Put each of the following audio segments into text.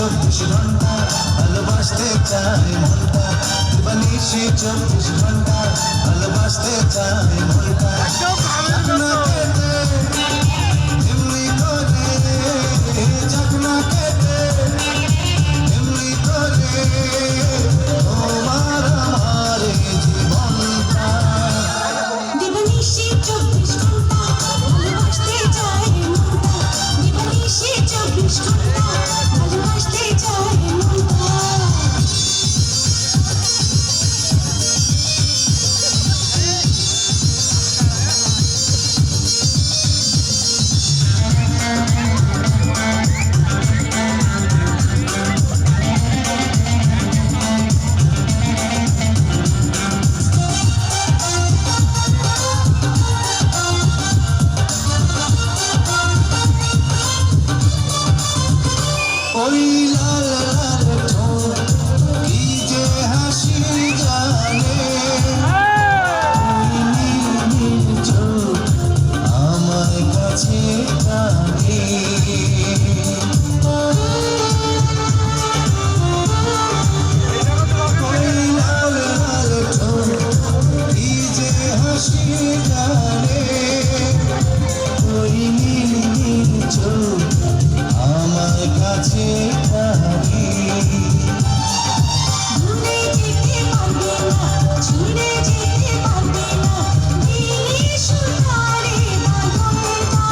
24 ঘন্টা ভালোবাসতে চায় মনটা দিবানিশি 24 ঘন্টা ভালোবাসতে চায় মনটা জাগনা কেটে এমনি করে জাগনা কেটে এমনি করে তোমার আমার জীবনটা দিবানিশি 24 ঘন্টা ভালোবাসতে চায় মনটা দিবানিশি 24 ঘন্টা ভালোবাসতে চায় মনটা ওই লাল লাল ঠোঁট কি যে হাসি জানে ওই নীল নীল চোখ আমার কাছে টানে ওই লাল লাল ঠোঁট কি যে হাসি জানে ওই নীল নীল চোখ আমার কাছে টানে ভুলে যেতে পারবে না ছুঁড়ে যেতে পারবে না দিলি সুতারে বাঁধনটা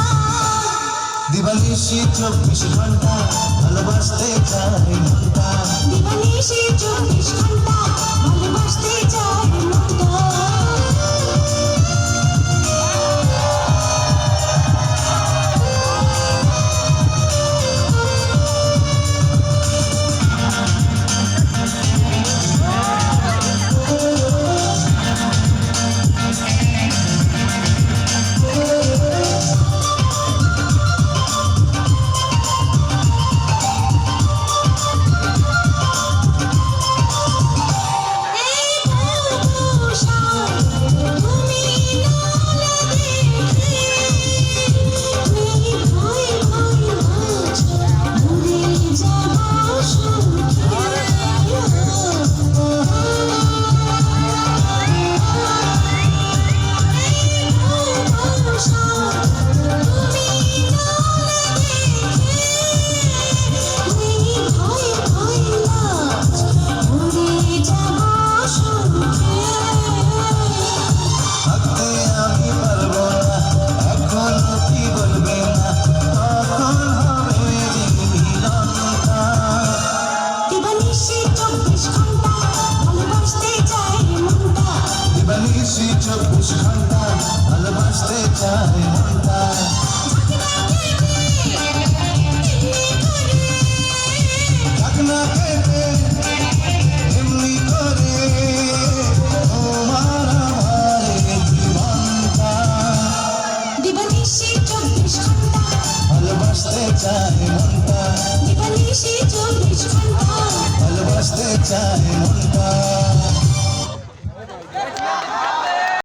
দিবানিশি 24 ঘন্টা ভালোবাসতে চায় মনটা দিবানিশি 24 ঘন্টা ভালোবাসতে চায় মনটা থাকতে আমি পারবো না এখন কি বলবে না তখন হবে যে মিলনটা দিবানিশি 24 ঘন্টা ভালোবাসতে চায় মনটা দিবানিশি 24 ঘন্টা ভালোবাসতে চায় মনটা জাগনা কেটে এমনি করে তোমার আমার জীবনটা দিবানিশি 24 ঘন্টা ভালোবাসতে চায় মনটা দিবানিশি 24 ঘন্টা ভালোবাসতে চায়